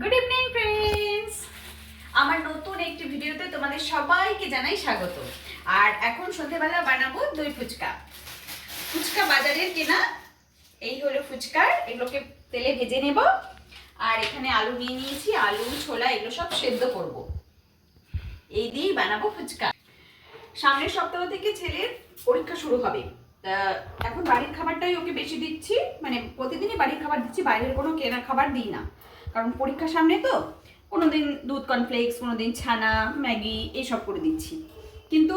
Good evening friends, আমার নতুন একটি ভিডিওতে তোমাদের সবাইকে জানাই স্বাগত। আর এখন সন্ধ্যেবেলা বানাবো দই ফুচকা। ফুচকা বাজারের কেনা, এই হলো ফুচকার, এগুলোকে তেলে ভেজে নেব। আর এখানে আলু নিয়ে নিয়েছি, আলু ছোলা এগুলো সব সেদ্ধ করব। এই দিয়েই বানাবো ফুচকা। সামনের সপ্তাহ থেকে ছেলের পরীক্ষা শুরু হবে, তা এখন বাড়ির খাবারটাই ওকে বেশি দিচ্ছি, মানে প্রতিদিনই বাড়ির খাবার দিচ্ছি, বাইরের কোনো কেনা খাবার দিই না। কারণ পরীক্ষা সামনে তো, কোনোদিন দুধ কর্নফ্লেক্স, কোনোদিন ছানা ম্যাগি এইসব করে দিচ্ছি। কিন্তু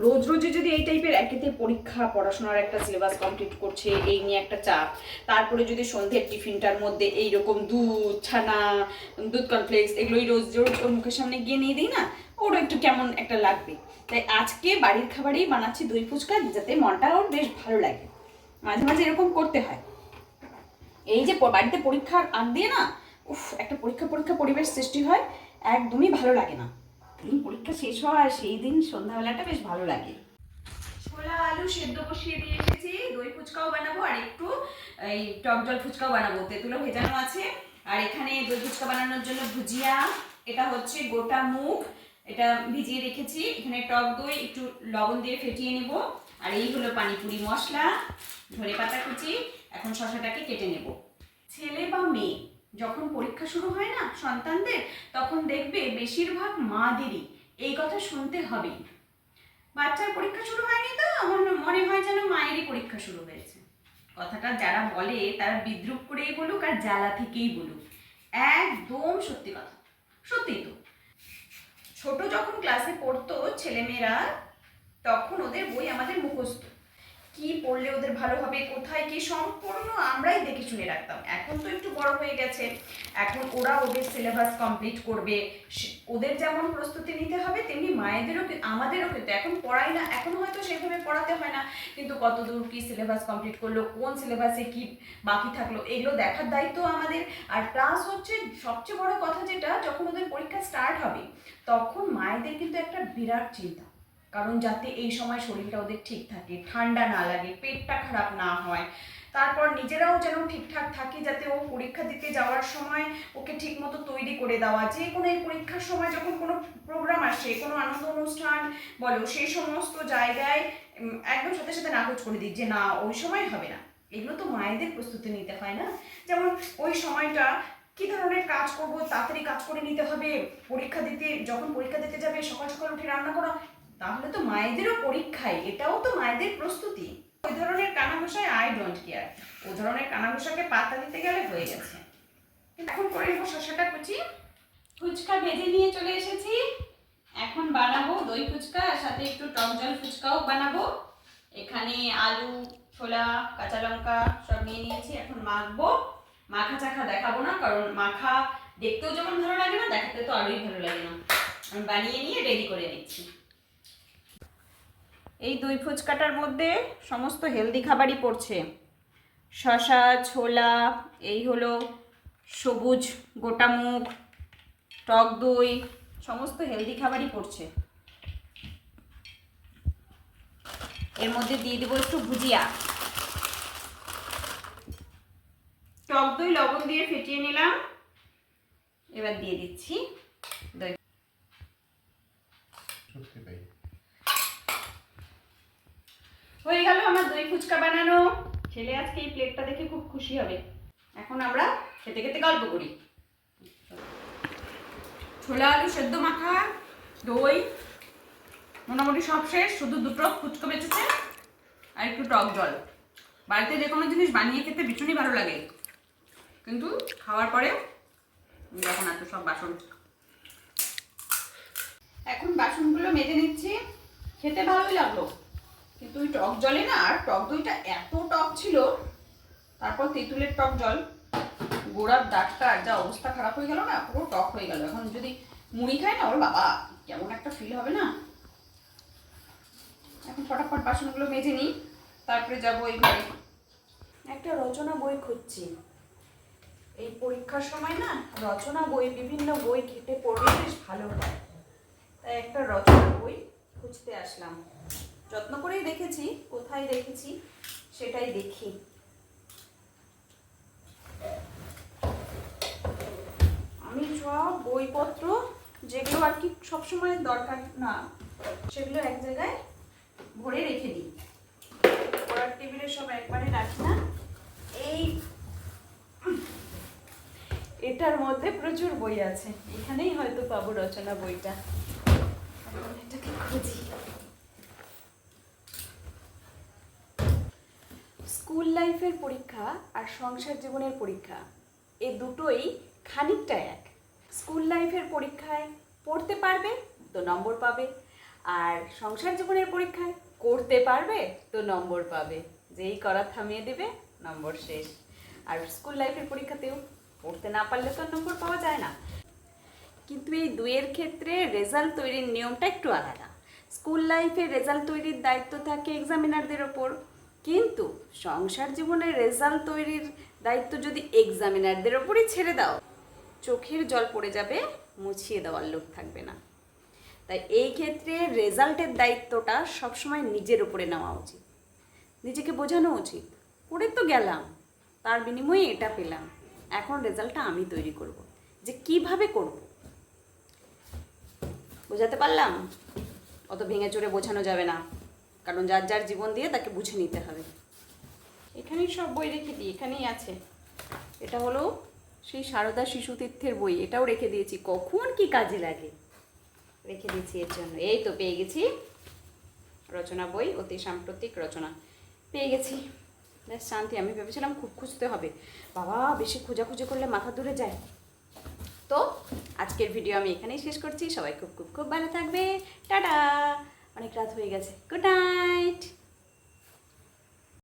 রোজ রোজই যদি এই টাইপের, একেতে পরীক্ষা, পড়াশোনার একটা সিলেবাস কমপ্লিট করছে, এই নিয়ে একটা চাপ, তারপরে যদি সন্ধ্যের টিফিনটার মধ্যে এইরকম দুধ ছানা, দুধ কর্নফ্লেক্স এগুলোই রোজ রোজ ওর মুখের সামনে গিয়ে নিয়ে দিই না, ওরও একটু কেমন একটা লাগবে। তাই আজকে বাড়ির খাবারেই বানাচ্ছি দই ফুচকা, যাতে মনটা ওর বেশ ভালো লাগে। মাঝে মাঝে এরকম করতে হয়। এই যে বাড়িতে পরীক্ষার আগ দিয়ে না, একটা পরীক্ষা পরিবেশ সৃষ্টি হয়, একদমই ভালো লাগে না। দিন পরীক্ষা শেষ হয় সেই দিন সন্ধ্যাবেলাটা বেশ ভালো লাগে। ছোলা আলু সেদ্ধ বসিয়ে দিয়ে এসেছি, দই ফুচকাও বানাবো আর একটু এই টক জল ফুচকাও বানাবো, তেঁতুলো ভেজানো আছে। আর এখানে দই ফুচকা বানানোর জন্য ভুজিয়া, এটা হচ্ছে গোটা মুগ, এটা ভিজিয়ে রেখেছি। এখানে টক দই একটু লবণ দিয়ে ফেটিয়ে নেব। আর এই হলো পানিপুরি মশলা, ধনেপাতা কুচি। এখন শসাটাকে কেটে নেব। ছেলে বা মেয়ে যখন পরীক্ষা শুরু হয় না সন্তানদের, তখন দেখবে বেশিরভাগ মাদেরই এই কথা শুনতে হবে, বাচ্চার পরীক্ষা শুরু হয়নি তো আমার মনে হয় যেন মায়েরই পরীক্ষা শুরু হয়েছে। কথাটা যারা বলে তারা বিদ্রুপ করেই বলুক আর জ্বালা থেকেই বলুক, একদম সত্যি কথা। সত্যি তো, ছোট যখন ক্লাসে পড়তো ছেলেমেয়েরা, তখন ওদের বই আমাদের মুখস্থ, কি পড়লে ওদের ভালো হবে, কোথায় কি, সম্পূর্ণ আমরাই দেখে শুনে রাখতাম। এখন তো একটু বড় হয়ে গেছে, এখন ওরা ওদের সিলেবাস কমপ্লিট করবে, ওদের যেমন প্রস্তুতি নিতে হবে তেমনি মায়েদেরও, আমাদেরও কিন্তু এখন পড়াই না, এখন হয়তো সেভাবে পড়াতে হয় না, কিন্তু কতদূর কি সিলেবাস কমপ্লিট করলো, কোন সিলেবাসে কি বাকি থাকলো, এগুলো দেখার দায়িত্ব আমাদের। আর প্লাস হচ্ছে সবচেয়ে বড় কথা যেটা, যখন ওদের পরীক্ষা স্টার্ট হবে তখন মায়েদের কিন্তু একটা বিরাট চিন্তা, কারণ যাতে এই সময় শরীরটা ওদের ঠিক থাকে, ঠান্ডা না লাগে, পেটটা খারাপ না হয়, তারপর নিজেরাও যেন ঠিকঠাক থাকে, যাতে ও পরীক্ষা দিতে যাওয়ার সময় ওকে ঠিক মতো তৈরি করে দেওয়া। যে কোনো এই পরীক্ষার সময় যখন কোনো প্রোগ্রাম আসে, কোনো আনন্দ অনুষ্ঠান বলো, সেই সমস্ত জায়গায় একদম সাথে সাথে নাকচ করে দিই যে না ওই সময় হবে না। এগুলো তো মায়েদের প্রস্তুতি নিতে হয় না। যেমন ওই সময়টা কি ধরনের কাজ করব, তাড়াতাড়ি কাজ করে নিতে হবে, পরীক্ষা দিতে, যখন পরীক্ষা দিতে যাবে সকাল সকাল উঠে রান্না করা, তাহলে তো মায়েদেরও পরীক্ষায়, এটাও তো মায়েদের প্রস্তুতি। ওই ধরনের কানাঘুষায় আই ডোন্ট কেয়ার, ওই ধরনের কানাঘুষাকে পাত্তা দিতে গেলে হয়ে গেছে। এখন করে নেবো শসাটা কুচি। ফুচকা ভেজে নিয়ে চলে এসেছি, এখন বানাবো দই ফুচকা, আর সাথে একটু টক জল ফুচকাও বানাবো। এখানে আলু ছোলা কাঁচা লঙ্কা সব নিয়ে নিয়েছি, এখন মাখবো। মাখা চাখা দেখাবো না, কারণ মাখা দেখতেও যেমন ভালো লাগে না, দেখাতে তো আরোই ভালো লাগে না। আমি বানিয়ে নিয়ে রেডি করে নিচ্ছি। এই দই ফুচকাটার মধ্যে সমস্ত হেলদি খাবারই পড়ছে, শসা ছোলা, এই হলো সবুজ গোটা মুগ, টক দই, সমস্ত হেলদি খাবারই পড়ছে। এর মধ্যে দিয়ে দেবো একটু ভুজিয়া, টক দই লবণ দিয়ে ফেটিয়ে নিলাম, এবার দিয়ে দিচ্ছি দই। হয়ে গেল আমার দই ফুচকা বানানো। ছেলে আজকে এই প্লেটটা দেখে খুব খুশি হবে। এখন আমরা খেতে খেতে গল্প করি। ছোলা আলু সেদ্ধ মাখা, দই মোটামুটি সব শেষ, শুধু দুটো ফুচকা বেঁচেছে আর একটু টক জল। বাড়িতে যে কোনো জিনিস বানিয়ে খেতে ভীষণই ভালো লাগে, কিন্তু খাওয়ার পরে যখন এত সব বাসন, এখন বাসনগুলো মেজে নিচ্ছি। খেতে ভালোই লাগলো, কিন্তু ওই টক জলে না, আর টক দইটা এত টক ছিল, তারপর তেঁতুলের টক জল, গোড়ার দাগটা যা অবস্থা খারাপ হয়ে গেল না, পুরো টক হয়ে গেল। এখন যদি মুড়ি খাই না, ওর বাবা কেমন একটা ফিল হবে না। এখন ফটাফট বাসনগুলো মেজে নিই, তারপরে যাবো এই ঘরে। একটা রচনা বই খুঁজছি, এই পরীক্ষার সময় না রচনা বই, বিভিন্ন বই ঘেটে পড়লে বেশ ভালো হয়, তাই একটা রচনা বই খুঁজতে আসলাম। যত্ন করেই দেখেছি, কোথায় রেখেছি সেটাই দেখি। বইপত্র যেগুলো আর কি সবসময় দরকার না, সেগুলো এক জায়গায় ভরে রেখে দিই। পড়ার টেবিলে সব একবারে রাখি না। এই এটার মধ্যে প্রচুর বই আছে, এখানেই হয়তো পাবো রচনা বইটা। এটাকে খুঁজি। স্কুল লাইফের পরীক্ষা আর সংসার জীবনের পরীক্ষা এই দুটোই খানিকটা এক। স্কুল লাইফের পরীক্ষায় পড়তে পারবে তো নম্বর পাবে, আর সংসার জীবনের পরীক্ষায় করতে পারবে তো নম্বর পাবে। যেই করা থামিয়ে দেবে নম্বর শেষ। আর স্কুল লাইফের পরীক্ষাতেও পড়তে না পারলে তো নম্বর পাওয়া যায় না। কিন্তু এই দুইয়ের ক্ষেত্রে রেজাল্ট তৈরির নিয়মটা একটু আলাদা। স্কুল লাইফে রেজাল্ট তৈরির দায়িত্ব থাকে এক্সামিনারদের ওপর, কিন্তু সংসার জীবনের রেজাল্ট তৈরির দায়িত্ব যদি এক্সামিনারদের ওপরই ছেড়ে দাও, চোখের জল পড়ে যাবে, মুছিয়ে দেওয়ার লোক থাকবে না। তাই এই ক্ষেত্রে রেজাল্টের দায়িত্বটা সবসময় নিজের উপরে নেওয়া উচিত। নিজেকে বোঝানো উচিত, পড়ে তো গেলাম, তার বিনিময়ে এটা পেলাম, এখন রেজাল্টটা আমি তৈরি করব। যে কিভাবে করব, বোঝাতে পারলাম? অত ভেঙে চড়ে বোঝানো যাবে না, কারণ যার যার জীবন দিয়ে তাকে বুঝে নিতে হবে। এখানেই সব বই রেখে দিই, এখানেই আছে। এটা হলো সেই সারদা শিশুতীর্থের বই, এটাও রেখে দিয়েছি, কখন কি কাজে লাগে রেখে দিয়েছি এর জন্য। এই তো পেয়ে গেছি রচনা বই, অতি সাম্প্রতিক রচনা পেয়ে গেছি। ব্যাস শান্তি। আমি ভেবেছিলাম খুব খুঁজতে হবে, বাবা বেশি খোঁজাখুঁজি করলে মাথা দূরে যায়। তো আজকের ভিডিও আমি এখানেই শেষ করছি। সবাই খুব খুব খুব ভালো থাকবে। টাটা। অনেক রাত হয়ে গেছে। Good night.